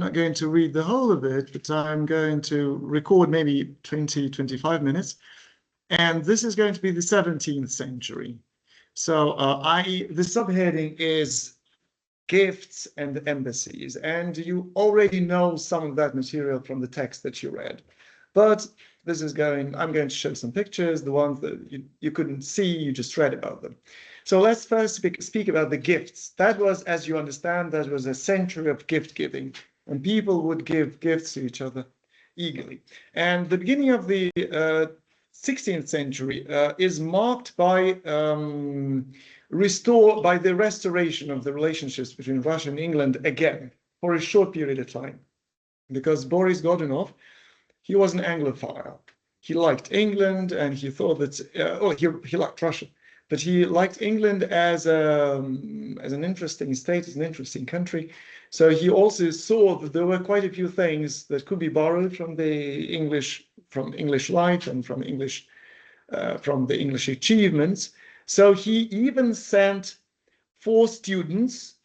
not going to read the whole of it, but I'm going to record maybe 20, 25 minutes. And this is going to be the 17th century. So the subheading is Gifts and Embassies. And you already know some of that material from the text that you read. But I'm going to show some pictures, the ones that you couldn't see, you just read about them. So let's first speak about the gifts. That was, as you understand, that was a century of gift giving, and people would give gifts to each other eagerly. And the beginning of the 16th century is marked by the restoration of the relationships between Russia and England again for a short period of time, because Boris Godunov, he was an Anglophile. He liked England, and he thought that he liked Russia, but he liked England as an interesting state, as an interesting country. So he also saw that there were quite a few things that could be borrowed from English life and from the English achievements. So he even sent 4 students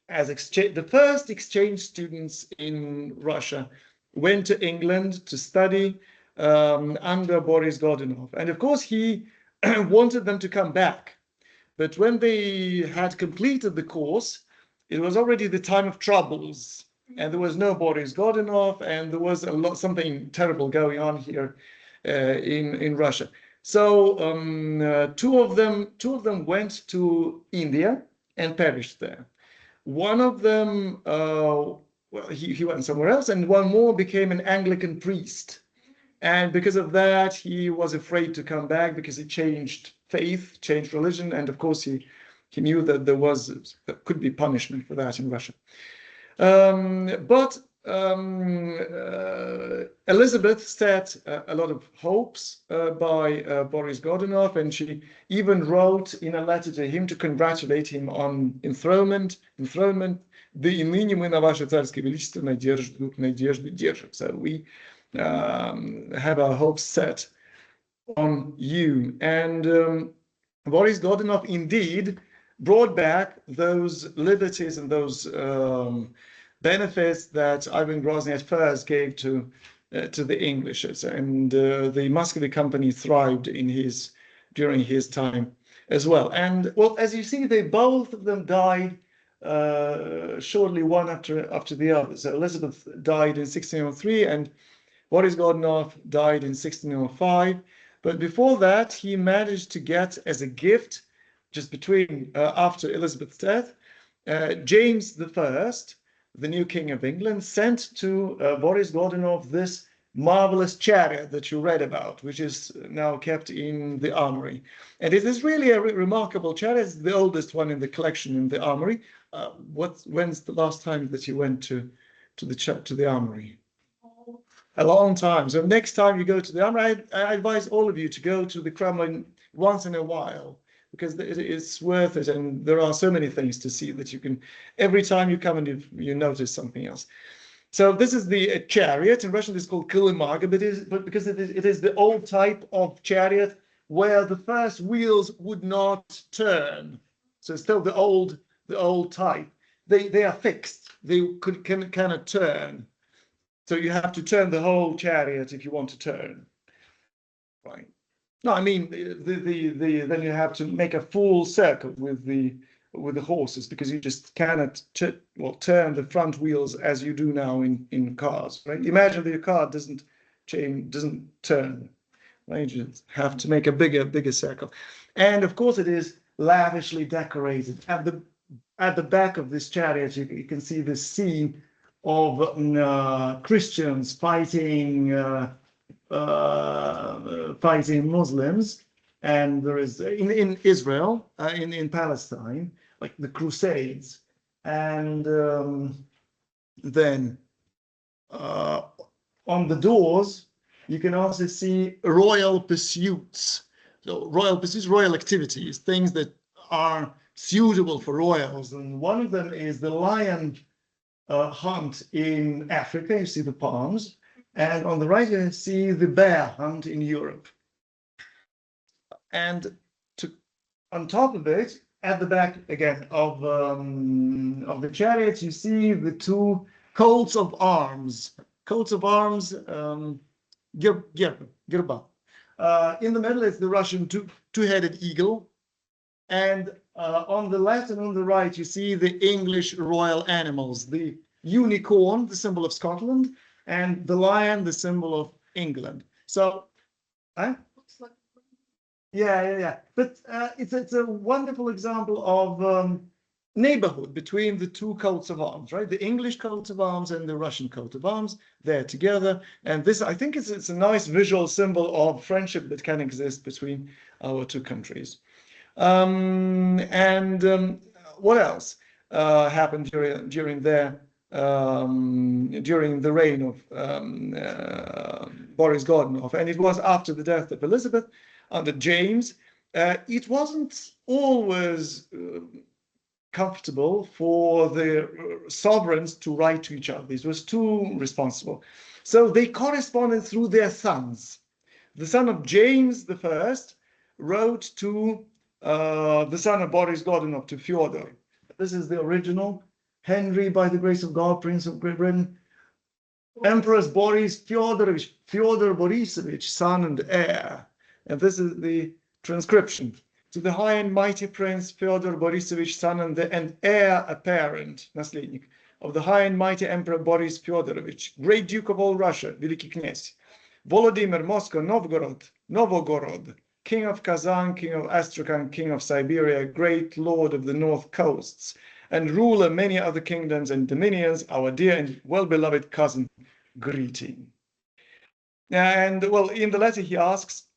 as the first exchange students in Russia went to England to study under Boris Godunov. And of course, he wanted them to come back. But when they had completed the course, it was already the time of troubles. And there was no Boris Godunov, and there was something terrible going on here in Russia. So two of them went to India and perished there. One of them, he went somewhere else, and one more became an Anglican priest. And because of that, he was afraid to come back because he changed faith, changed religion, and of course he knew that there could be punishment for that in Russia. But Elizabeth set a lot of hopes by Boris Godunov, and she even wrote in a letter to him to congratulate him on enthronement. Да и ныне мы на ваше царское величество надежды держим. So we have our hopes set on you. And Boris Godunov indeed brought back those liberties and those benefits that Ivan Grozny at first gave to the English, and the Muscovy company thrived during his time as well. And well, as you see, both of them died shortly one after the other. So Elizabeth died in 1603, and Boris Godunov died in 1605. But before that, he managed to get as a gift, just between after Elizabeth's death, James I, the new king of England, sent to Boris Godunov this marvelous chariot that you read about, which is now kept in the armory. And it is really a remarkable chariot. It's the oldest one in the collection in the armory. When's the last time that you went to the armory? A long time. So next time you go to the armory, I advise all of you to go to the Kremlin once in a while, because it's worth it, and there are so many things to see that you can, every time you come and you notice something else. So this is the chariot. In Russian it's called Kilimaga, but because it is the old type of chariot where the first wheels would not turn. So it's still the old type. They are fixed. They cannot turn. So you have to turn the whole chariot if you want to turn. Right. No, I mean then you have to make a full circle with the horses, because you just cannot turn the front wheels as you do now in cars, right? Imagine that your car doesn't turn, right? You just have to make a bigger circle. And of course it is lavishly decorated. At the back of this chariot you can see this scene of Christians fighting Muslims, and there is in Israel, in Palestine, like the Crusades, and then on the doors you can also see royal pursuits. So royal pursuits, royal activities, things that are suitable for royals, and one of them is the lion hunt in Africa. You see the palms, and on the right you see the bear hunt in Europe. And on top of it, at the back again of the chariots, you see the two coats of arms. Coats of arms, girba. In the middle is the Russian two-headed eagle. And on the left and on the right, you see the English royal animals, the unicorn, the symbol of Scotland, and the lion, the symbol of England. So, yeah. But it's a wonderful example of neighborhood between the two coats of arms, right? The English coat of arms and the Russian coat of arms, they're together. And this, I think it's a nice visual symbol of friendship that can exist between our two countries. What else happened during the reign of Boris Godunov? And it was after the death of Elizabeth under James. It wasn't always comfortable for the sovereigns to write to each other. This was too responsible. So they corresponded through their sons. The son of James I wrote to the son of Boris Godunov, to Fyodor. This is the original. Henry, by the grace of God, Prince of Great Britain. Emperors Boris Fyodor Borisovich, son and heir. And this is the transcription. To the high and mighty Prince Fyodor Borisovich, son and heir apparent, наследник, of the high and mighty Emperor Boris Fyodorovich, Great Duke of all Russia, Великий князь, Volodymyr, Moscow, Novgorod, King of Kazan, King of Astrakhan, King of Siberia, Great Lord of the North Coasts, and ruler many other kingdoms and dominions, our dear and well-beloved cousin, greeting. And well, in the letter he asks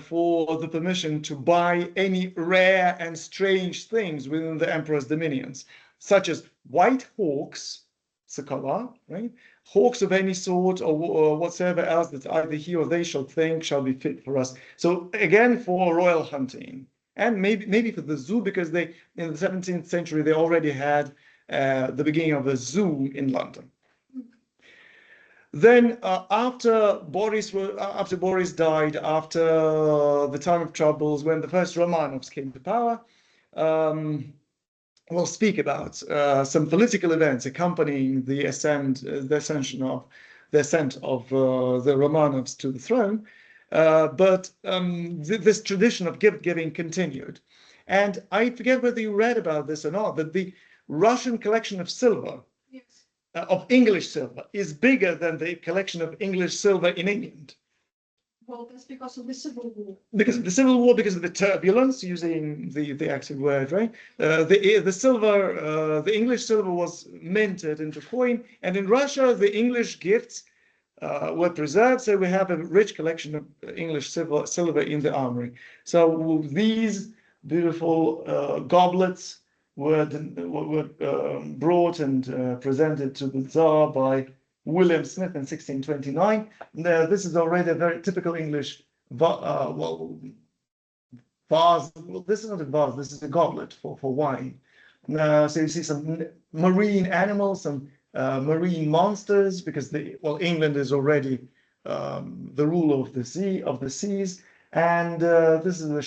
for the permission to buy any rare and strange things within the emperor's dominions, such as white hawks, sokola, right? Hawks of any sort or whatsoever else that either he or they shall think shall be fit for us. So again, for royal hunting, and maybe for the zoo, because they in the 17th century they already had the beginning of a zoo in London. Then after Boris died, after the time of troubles, when the first Romanovs came to power, we'll speak about some political events accompanying the ascent of the Romanovs to the throne. But this tradition of gift giving continued. And I forget whether you read about this or not, but the Russian collection of silver, of English silver, is bigger than the collection of English silver in England. Well, that's because of the Civil War. Because of the Civil War, because of the turbulence, using the active word, right? The English silver was minted into coin, and in Russia, the English gifts were preserved, so we have a rich collection of English silver in the armory. So these beautiful goblets were brought and presented to the Tsar by William Smith in 1629. Now, this is already a very typical English vase. Well, this is not a vase, this is a goblet for wine. So you see some marine animals, some marine monsters, because England is already the ruler of the seas, and this is the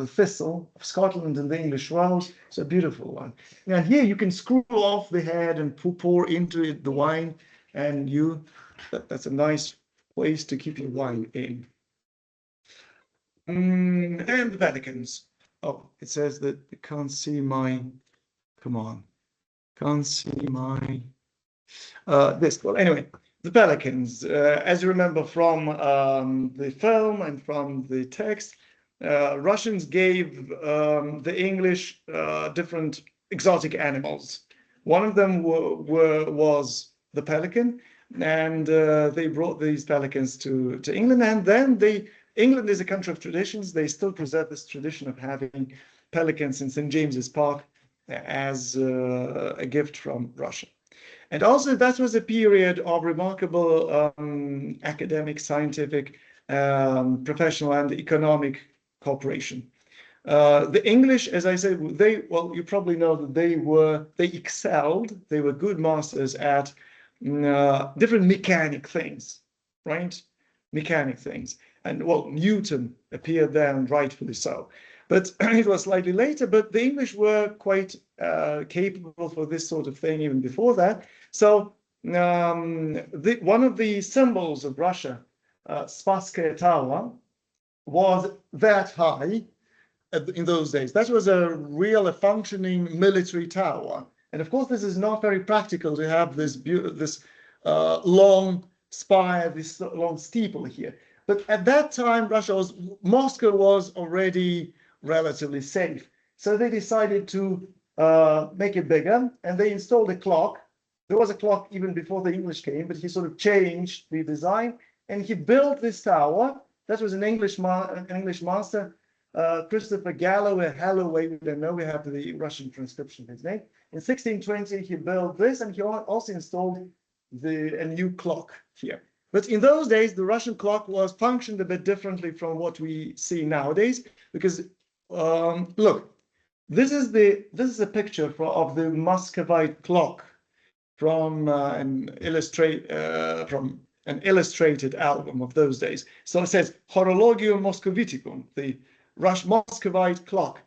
thistle of Scotland in the English Wales. It's a beautiful one. And here you can screw off the head and pour into it the wine, and that's a nice place to keep your wine in. And the Vaticans. Oh, it says that you can't see my. Come on. Can't see my this. Well, anyway, the Pelicans. As you remember from the film and from the text, Russians gave the English different exotic animals. One of them was the pelican, and they brought these pelicans to England. And then England is a country of traditions. They still preserve this tradition of having pelicans in St. James's Park as a gift from Russia. And also that was a period of remarkable academic, scientific, professional and economic cooperation. The English, as I said, you probably know that they excelled, they were good masters at different mechanic things, right? Mechanic things. And well, Newton appeared there, and rightfully so. But it was slightly later. But the English were quite capable for this sort of thing even before that. So one of the symbols of Russia, Spasskaya Tower, was that high in those days. That was a functioning military tower. And of course, this is not very practical to have this long spire, this long steeple here. But at that time, Moscow was already relatively safe. So they decided to make it bigger, and they installed a clock. There was a clock even before the English came, but he sort of changed the design, and he built this tower. That was an English master, Christopher Holloway, we don't know, we have the Russian transcription of his name. In 1620, he built this, and he also installed a new clock here. But in those days, the Russian clock functioned a bit differently from what we see nowadays, because look, this is a picture of the Muscovite clock from an illustrated album of those days. So it says Horologium Moscoviticum, the Muscovite clock.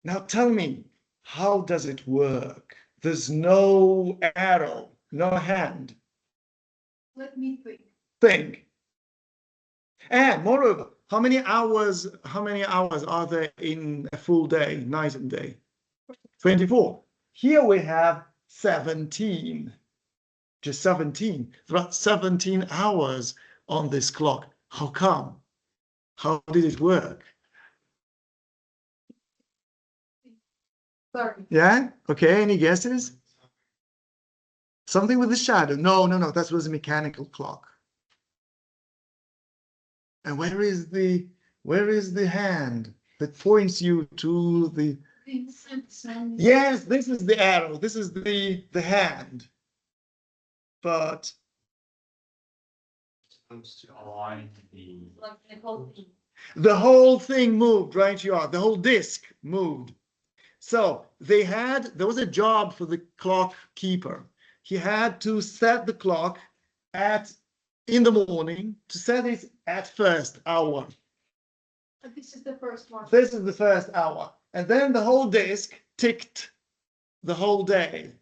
Now tell me, how does it work? There's no arrow, no hand. Let me think. Think. And moreover, how many hours are there in a full day, night and day? 24. Here we have 17. Just 17. There are 17 hours on this clock. How come? How did it work? Sorry. Yeah? Okay, any guesses? Something with the shadow. No, that was a mechanical clock. And where is the hand that points you to the... Yes, this is the arrow. This is the hand. But Supposed to align the whole thing moved, right? The whole disc moved. So there was a job for the clock keeper. He had to set the clock in the morning, to set it at first hour. This is the first one. This is the first hour. And then the whole disc ticked the whole day.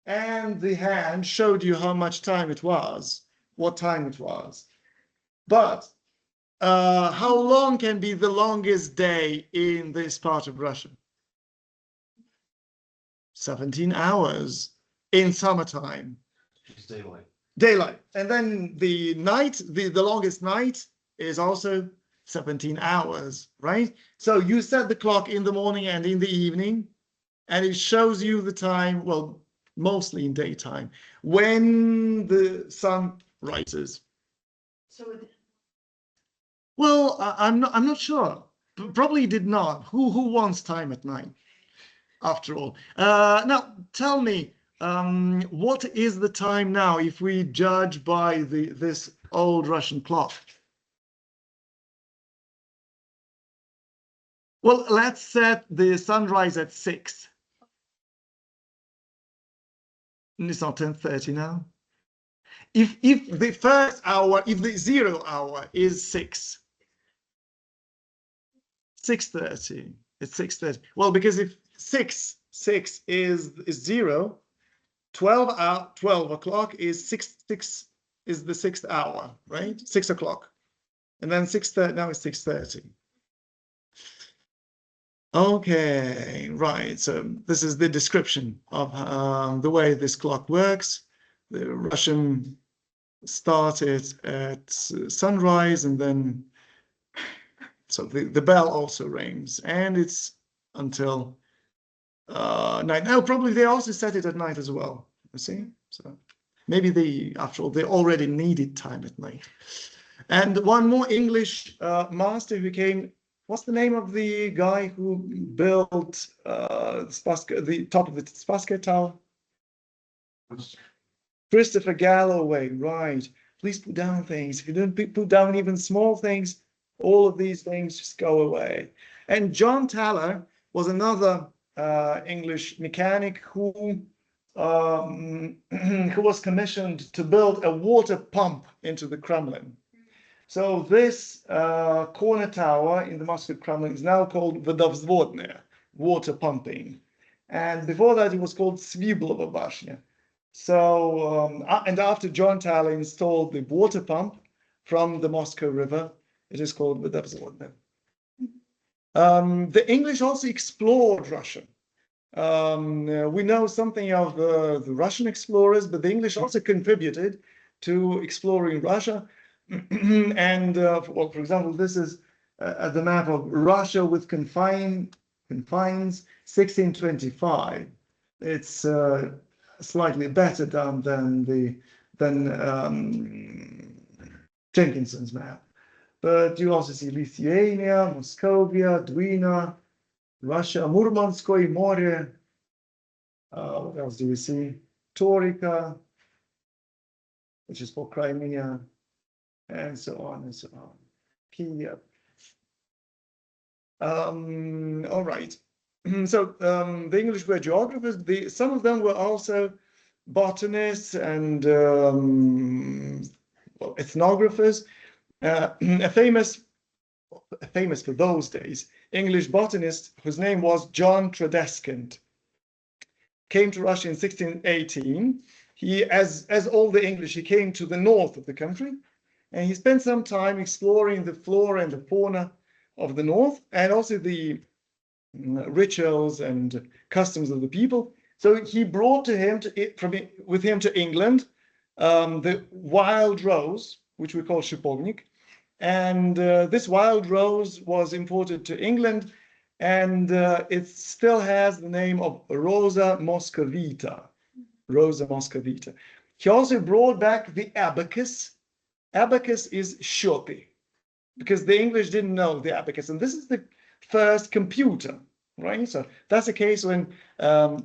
And the hand showed you how much time it was, what time it was. But how long can be the longest day in this part of Russia? 17 hours in summertime. It's daylight. Daylight. And then the night, the longest night is also 17 hours, right? So you set the clock in the morning and in the evening, and it shows you the time, well, mostly in daytime, when the sun rises. So Well, I'm not sure. Probably did not. Who wants time at night, after all? Now, tell me, what is the time now if we judge by this old Russian clock? Well, let's set the sunrise at 6. It's not 10:30 now. If the first hour, if the 0 hour is 6:30, it's 6:30. Well, because if 6 is 0, 12 o'clock is 6 is the 6th hour, right? 6 o'clock, and then 6:30 now is 6:30. Okay, right. So this is the description of the way this clock works. The Russian started at sunrise, and then so the bell also rings, and it's until night. Now, probably they also set it at night as well. You see, so maybe after all, they already needed time at night. And one more English master who came. What's the name of the guy who built the top of the Spasskaya Tower? Christopher Holloway, right. Please put down things. If you don't put down even small things, all of these things just go away. And John Taylor was another English mechanic who was commissioned to build a water pump into the Kremlin. So this corner tower in the Moscow Kremlin is now called Vodovzvodная, water pumping. And before that, it was called Sviblova Bashня. So, and after John Tally installed the water pump from the Moscow River, it is called Vodovzvodная. The English also explored Russia. We know something of the Russian explorers, but the English also contributed to exploring Russia. And well, for example, this is the map of Russia with confines 1625. It's slightly better done than Jenkinson's map. But you also see Lithuania, Moscovia, Dwina, Russia, Murmanskoye More. What else do we see? Taurica, which is for Crimea, and so on and so on. Kiev. All right. So the English were geographers. Some of them were also botanists and well, ethnographers. A famous for those days English botanist whose name was John Tredescant came to Russia in 1618. He, as all the English, he came to the north of the country, and he spent some time exploring the flora and the fauna of the north, and also the rituals and customs of the people. So he brought with him to England the wild rose, which we call shipovnik, and this wild rose was imported to England, and it still has the name of Rosa moscovita. Rosa moscovita. He also brought back the abacus. Abacus is shopi, because the English didn't know the abacus, and this is the first computer, right? So that's a case when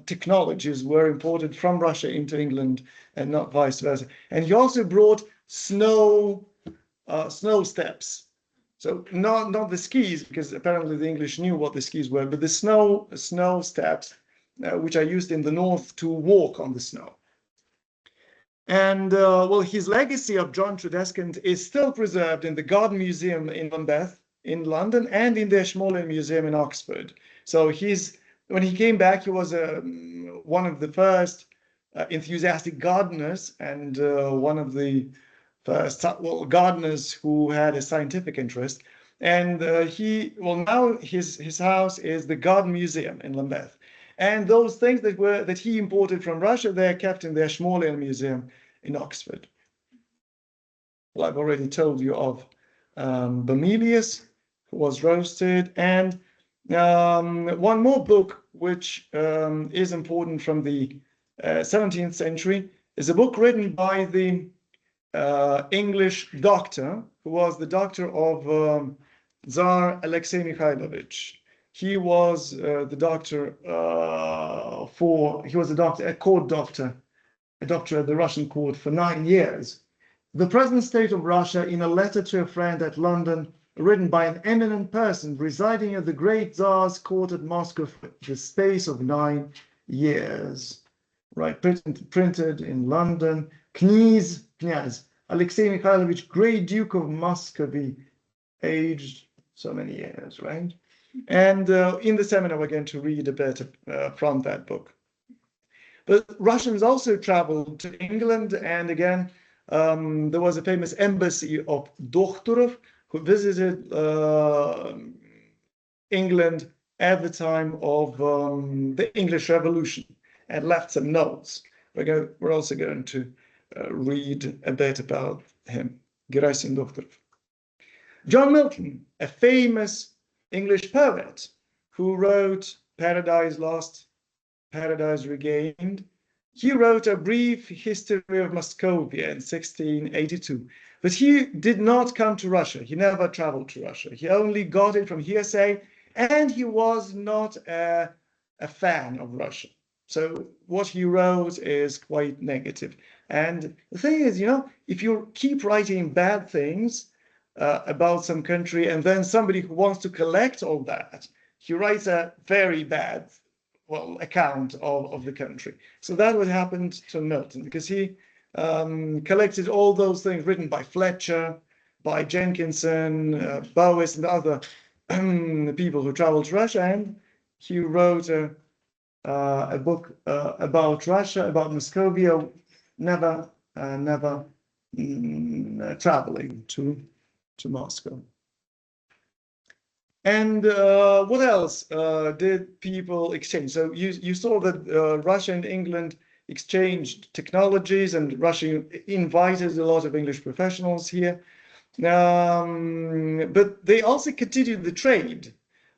technologies were imported from Russia into England and not vice versa. And he also brought snow steps. So not the skis, because apparently the English knew what the skis were, but the snow steps, which are used in the north to walk on the snow. And well, his legacy of John Tredescant is still preserved in the Garden Museum in Lambeth in London and in the Ashmolean Museum in Oxford. So when he came back, he was one of the first enthusiastic gardeners and one of the first gardeners who had a scientific interest. And now his house is the Garden Museum in Lambeth. And those things that he imported from Russia, they're kept in the Ashmolean Museum in Oxford. Well, I've already told you of Bromelius, who was roasted, and one more book which is important from the 17th century is a book written by the English doctor, who was the doctor of Tsar Alexei Mikhailovich. He was a court doctor, a doctor at the Russian court for 9 years. The present state of Russia, in a letter to a friend at London, written by an eminent person residing at the great Tsar's court at Moscow for the space of 9 years. Right, printed in London. Knyaz Alexei Mikhailovich, Great Duke of Muscovy, aged so many years, right? And in the seminar, we're going to read a bit from that book. But Russians also traveled to England, and again, there was a famous embassy of Doktorov who visited England at the time of the English Revolution and left some notes. We're also going to read a bit about him, Gerasim Doktorov. John Milton, a famous English poet who wrote Paradise Lost, Paradise Regained. He wrote a brief history of Moscovia in 1682, but he did not come to Russia. He never traveled to Russia. He only got it from hearsay, and he was not a fan of Russia. So what he wrote is quite negative. And the thing is, if you keep writing bad things about some country, and then somebody who wants to collect all that, he writes a very bad account of the country. So that would happen to Milton, because he collected all those things written by Fletcher, by Jenkinson, Boris, and other people who traveled to Russia, and he wrote a book about Russia, about Moscovia, never traveling to Moscow. And what else did people exchange? So you saw that Russia and England exchanged technologies, and Russia invited a lot of English professionals here. But they also continued the trade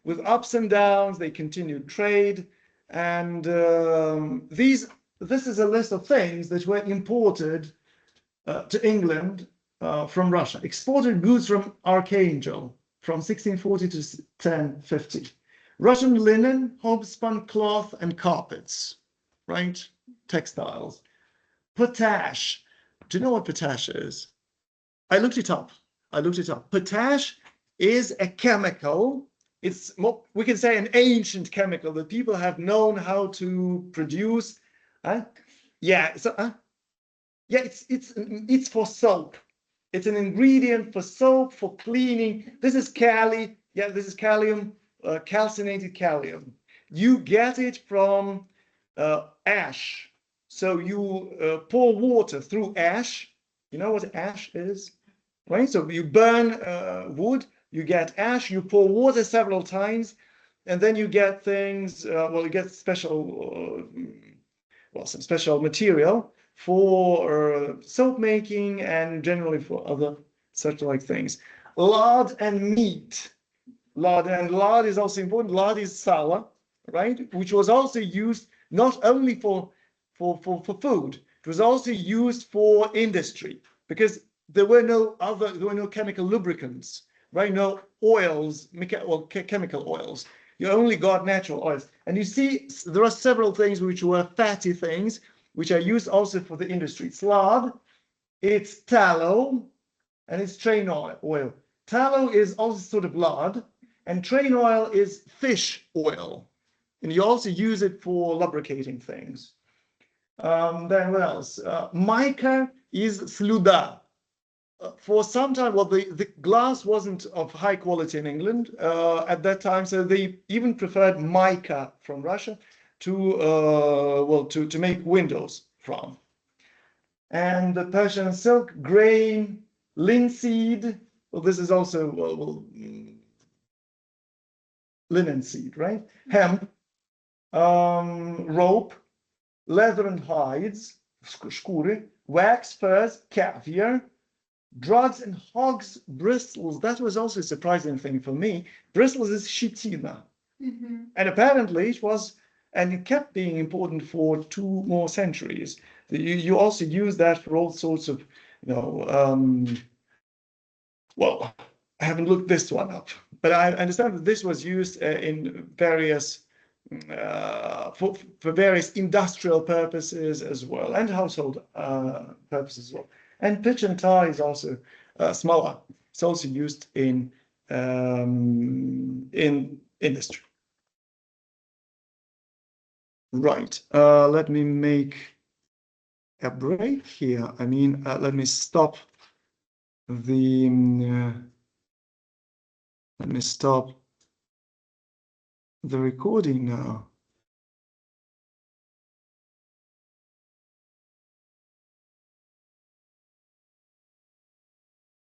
with ups and downs. They continued trade, and this is a list of things that were imported to England from Russia. Exported goods from Archangel from 1640 to 1050. Russian linen, homespun cloth, and carpets, right? Textiles. Potash. Do you know what potash is? I looked it up. Potash is a chemical. It's more, we can say, an ancient chemical that people have known how to produce. Yeah, it's for soap. It's an ingredient for soap, for cleaning. This is kali. Yeah, this is calcium, calcinated kalium. You get it from ash. So you pour water through ash. You know what ash is, right? So you burn wood, you get ash, you pour water several times, and then you get things, well, you get special, some special material for soap making and generally for other such like things. Lard and meat. Lard is also important. Lard is sala, right? Which was also used not only for food, it was also used for industry, because there were no chemical lubricants, right? No oils, chemical oils. You only got natural oils. And you see, there are several things which were fatty things, which are used also for the industry. It's lard, it's tallow, and it's train oil. Tallow is also sort of lard, and train oil is fish oil. And you also use it for lubricating things. Then what else? Mica is sluda. For some time, well, the glass wasn't of high quality in England at that time, so they even preferred mica from Russia to make windows from. And the Persian silk, grain, linseed. Well, this is also linen seed, right? Hemp, rope, leather and hides, skóry, wax, furs, caviar, drugs and hogs' bristles. That was also a surprising thing for me. Bristles is chitina. Mm-hmm. And apparently it was, and it kept being important for 2 more centuries. You also use that for all sorts of, well, I haven't looked this one up, but I understand that this was used in various, for various industrial purposes as well, and household purposes as well. And pitch and tar is also smaller. It's also used in industry. Right. Let me make a break here. I mean, let me stop the recording now.